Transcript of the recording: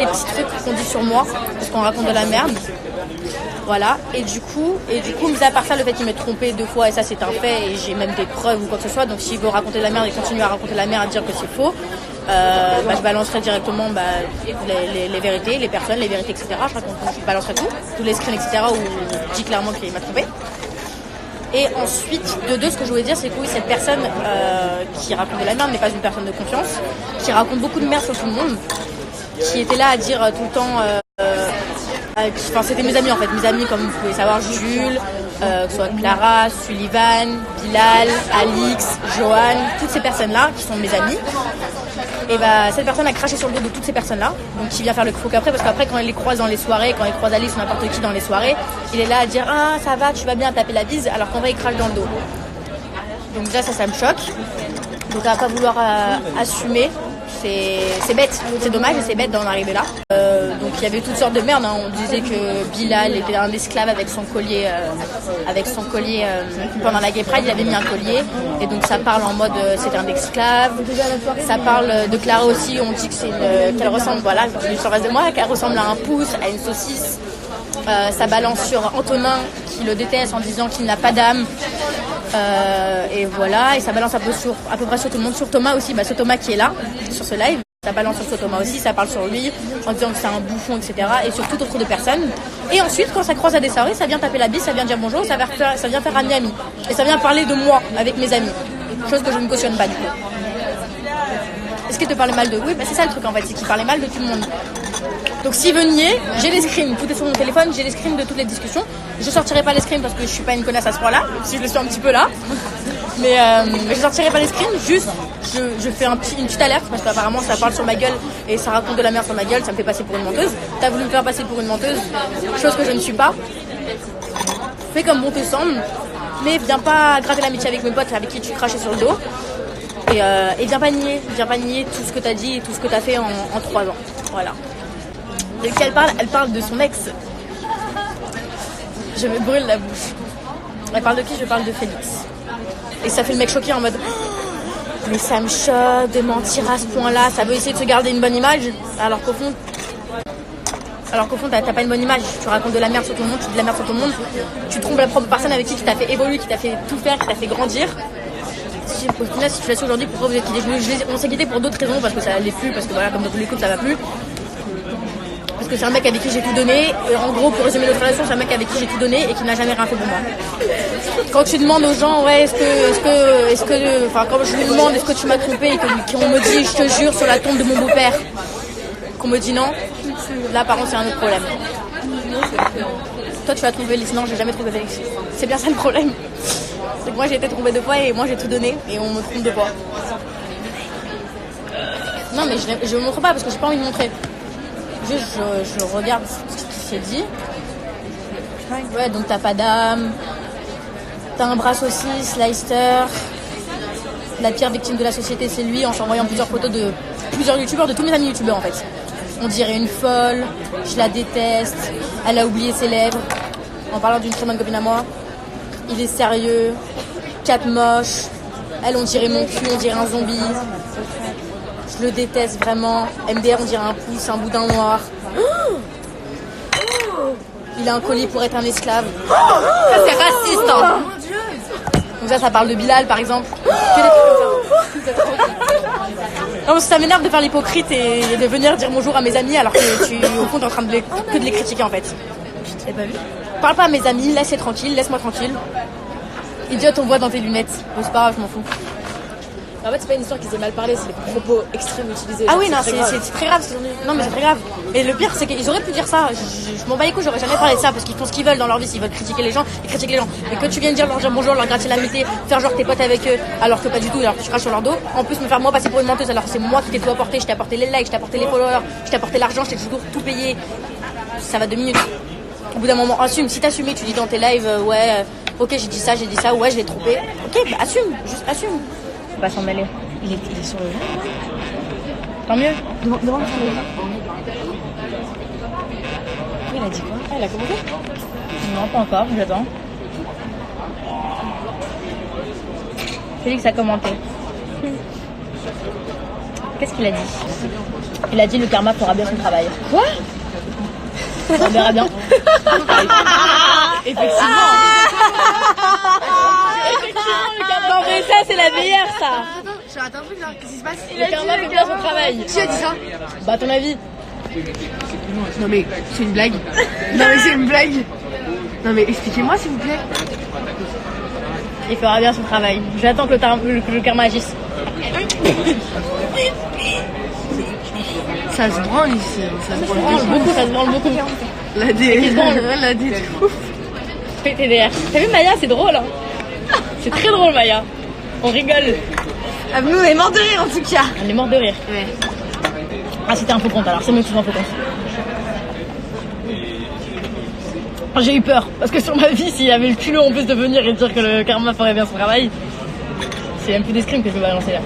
les petits trucs qu'on dit sur moi, parce qu'on raconte de la merde. Voilà, et du coup, mis à part ça, le fait qu'il m'ait trompé 2 fois, et ça c'est un fait, et j'ai même des preuves ou quoi que ce soit, donc s'il veut raconter de la merde et continuer à raconter de la merde, à dire que c'est faux, je balancerai directement les vérités, les personnes, les vérités, etc. Je balancerai tout, tous les screens, etc. où je dis clairement qu'il m'a trompé. Et ensuite, de deux, ce que je voulais dire, c'est que oui, cette personne qui raconte de la merde n'est pas une personne de confiance, qui raconte beaucoup de merde sur tout le monde, qui était là à dire tout le temps... c'était mes amis en fait, mes amis comme vous pouvez savoir, Jules, que ce soit Clara, Sullivan, Bilal, Alix, Johan, toutes ces personnes-là qui sont mes amis. Et cette personne a craché sur le dos de toutes ces personnes-là, donc qui vient faire le faux après, parce qu'après quand elle les croise dans les soirées, quand elle croise Alix ou n'importe qui dans les soirées, il est là à dire ah ça va, tu vas bien, taper la bise, alors qu'en vrai il crache dans le dos. Donc déjà ça me choque. Donc à pas vouloir assumer. C'est bête, c'est dommage et c'est bête d'en arriver là. Donc il y avait toutes sortes de merde, hein. On disait que Bilal était un esclave avec son collier pendant la Gay Pride, il avait mis un collier et donc ça parle en mode c'est un esclave. Ça parle de Clara aussi, on dit que qu'elle ressemble, voilà, je suis en face de moi, qu'elle ressemble à un pouce, à une saucisse. Ça balance sur Antonin qui le déteste en disant qu'il n'a pas d'âme. Et voilà, et ça balance à peu près sur tout le monde, sur Thomas aussi, ce Thomas qui est là, sur ce live, ça balance sur ce Thomas aussi, ça parle sur lui, en disant que c'est un bouffon, etc. Et sur toute autre de personnes. Et ensuite, quand ça croise à des soirées, ça vient taper la bise, ça vient dire bonjour, ça vient faire ami-ami. Et ça vient parler de moi avec mes amis. Chose que je ne cautionne pas du coup. Est-ce qu'il te parlait mal de... Oui, c'est ça le truc en fait, c'est qu'il parlait mal de tout le monde. Donc s'il veut nier, j'ai les screens, tout est sur mon téléphone, j'ai les screens de toutes les discussions. Je sortirai pas les screens parce que je suis pas une connasse à ce point-là, si je le suis un petit peu là. Mais je sortirai pas les screens, juste je fais une petite alerte parce qu'apparemment ça parle sur ma gueule et ça raconte de la merde sur ma gueule, ça me fait passer pour une menteuse. T'as voulu me faire passer pour une menteuse, chose que je ne suis pas. Fais comme bon te semble, mais viens pas gratter l'amitié avec mes potes avec qui tu crachais sur le dos. Et viens pas nier tout ce que t'as dit et tout ce que t'as fait en 3 ans. Voilà. De qui elle parle de son ex. Je me brûle la bouche. Elle parle de qui? Je parle de Félix. Et ça fait le mec choqué en mode mais ça me choque de mentir à ce point-là. Ça veut essayer de se garder une bonne image, alors qu'au fond t'as pas une bonne image. Tu racontes de la merde sur tout le monde, tu dis de la merde sur tout le monde. Tu trompes la propre personne avec qui t'a fait évoluer, qui t'a fait tout faire, qui t'a fait grandir. Au final, si tu fais ça aujourd'hui, pourquoi vous êtes quittés? On s'est quittés pour d'autres raisons, parce que ça allait plus, parce que voilà, comme dans tous les couples, ça va plus. Parce que c'est un mec avec qui j'ai tout donné. Et en gros, pour résumer notre relation, c'est un mec avec qui j'ai tout donné et qui n'a jamais rien fait pour moi. Quand tu demandes aux gens, ouais, quand je lui demande est-ce que tu m'as trompé et qu'on me dit, je te jure, sur la tombe de mon beau-père, qu'on me dit non, là, par contre, c'est un autre problème. Toi, tu vas trouver Félix. Non, j'ai jamais trouvé Félix. C'est bien ça le problème. C'est que moi, j'ai été trompée 2 fois et moi, j'ai tout donné et on me trompe 2 fois. Non, mais je ne montre pas parce que j'ai pas envie de montrer. Juste, je regarde ce qui s'est dit. Ouais, donc t'as pas d'âme. T'as un bras saucisse, Leicester. La pire victime de la société, c'est lui, en s'envoyant plusieurs photos de plusieurs youtubeurs, de tous mes amis youtubeurs en fait. On dirait une folle, je la déteste, elle a oublié ses lèvres. En parlant d'une très bonne copine à moi. Il est sérieux, 4 moches. Elle, on dirait mon cul, on dirait un zombie. Je le déteste vraiment. MDR, on dirait un pouce, un boudin noir. Il a un collier pour être un esclave. Ça, c'est raciste, hein. Donc ça parle de Bilal, par exemple. Non, ça m'énerve de faire l'hypocrite et de venir dire bonjour à mes amis alors que au fond, t'es en train de les critiquer, en fait. T'as pas vu? Parle pas à mes amis, laisse-les tranquilles, laisse-moi tranquille. Idiote, on voit dans tes lunettes. C'est pas grave, je m'en fous. En fait, c'est pas une histoire qu'ils aient mal parlé, c'est les propos extrêmes utilisés. Ah oui, non, c'est très grave. Non, mais c'est très grave. Et le pire, c'est qu'ils auraient pu dire ça. Je m'en bats les couilles, j'aurais jamais parlé de ça parce qu'ils font ce qu'ils veulent dans leur vie. S'ils veulent critiquer les gens, ils critiquent les gens. Et que tu viennes dire leur dire bonjour, leur gratter l'amitié, faire genre t'es pote avec eux, alors que pas du tout, alors que tu craches sur leur dos. En plus, me faire moi passer pour une menteuse, alors que c'est moi qui t'ai tout apporté. Je t'ai apporté les likes, je t'ai apporté les followers, je t'ai apporté l'argent, je t'ai toujours tout payé. Ça va 2 minutes. Au bout d'un moment, assume. Si t'assumes, tu dis dans tes lives, ok, j'ai dit ça, ouais, je l'ai trompé. Ok, bah assume, juste assume. Faut pas s'en mêler. Il est sur le jeu. Tant mieux. Demande sur le jeu. Oui, il a dit quoi? Ah, il a commenté? Non, pas encore, j'attends. Félix a commenté. Qu'est-ce qu'il a dit? Il a dit le karma fera bien son travail. Quoi? On verra bien. Effectivement. Le karma. Non mais ça c'est la meilleure ça. Attends un truc là, qu'est-ce qui se passe? Le karma fait bien son travail. Qui a dit ça? Bah à ton avis? Non mais c'est une blague. Non mais c'est une blague. Non mais expliquez-moi s'il vous plaît. Il fera bien son travail. J'attends que le karma agisse. Ça se branle ici. Ça se branle Beaucoup, ça se branle beaucoup. La D. PTDR. T'as vu Maya, c'est drôle hein. C'est très drôle Maya. On rigole. Ah, nous on est morts de rire en tout cas. On est mort de rire. Ouais. Ah c'était un faux compte alors, c'est mieux que ce soit un faux compte. J'ai eu peur, parce que sur ma vie, s'il avait le culot en plus de venir et de dire que le karma ferait bien son travail, c'est même plus des scrims que je vais balancer là.